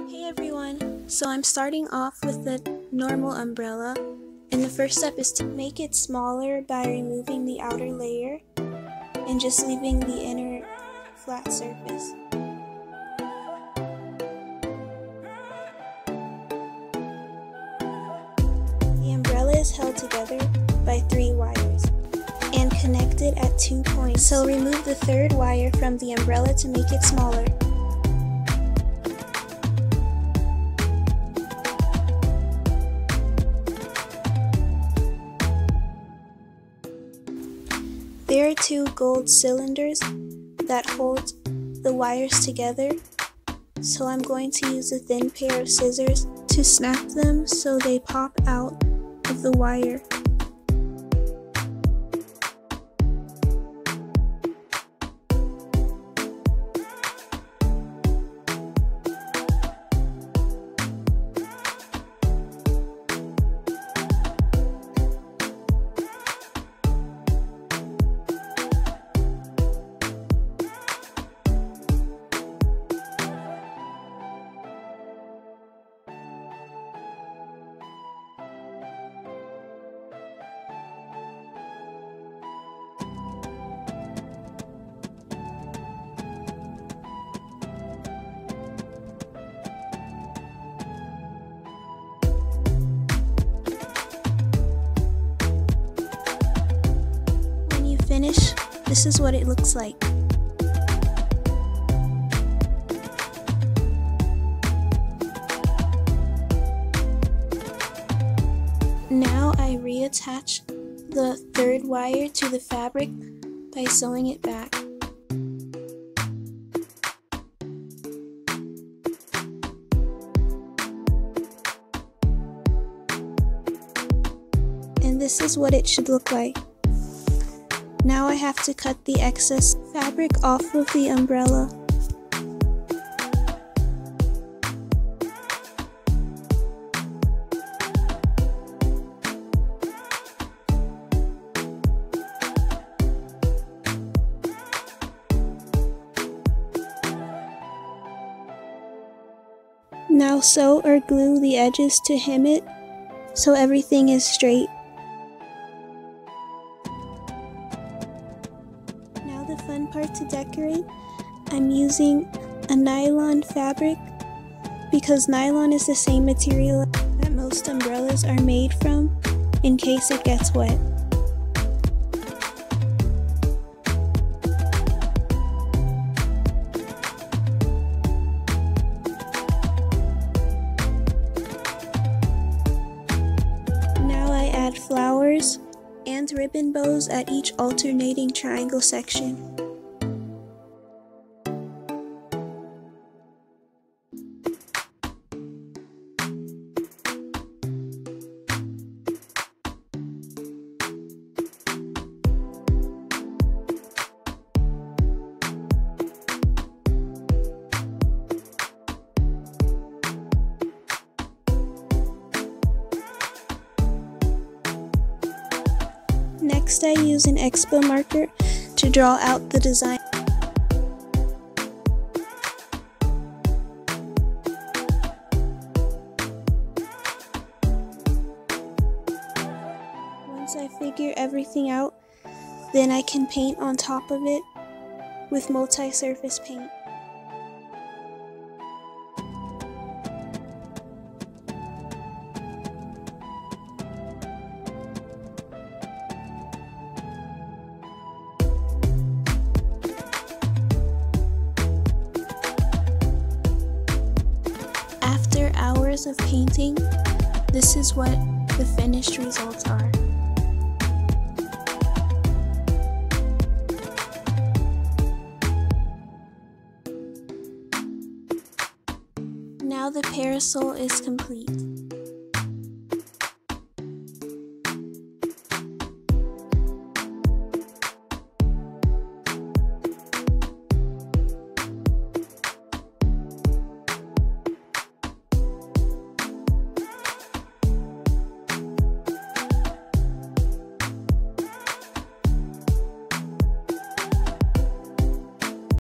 Hey everyone! So I'm starting off with the normal umbrella, and the first step is to make it smaller by removing the outer layer and just leaving the inner flat surface. The umbrella is held together by 3 wires and connected at 2 points, so remove the 3rd wire from the umbrella to make it smaller. There are 2 gold cylinders that hold the wires together, so I'm going to use a thin pair of scissors to snap them so they pop out of the wire. Finish, this is what it looks like. Now I reattach the 3rd wire to the fabric by sewing it back. And this is what it should look like. Now I have to cut the excess fabric off of the umbrella. Now sew or glue the edges to hem it so everything is straight. The fun part to decorate, I'm using a nylon fabric because nylon is the same material that most umbrellas are made from in case it gets wet. Now I add flowers and ribbon bows at each alternating triangle section. Next, I use an Expo marker to draw out the design. Once I figure everything out, then I can paint on top of it with multi-surface paint. After hours of painting, this is what the finished results are. Now the parasol is complete.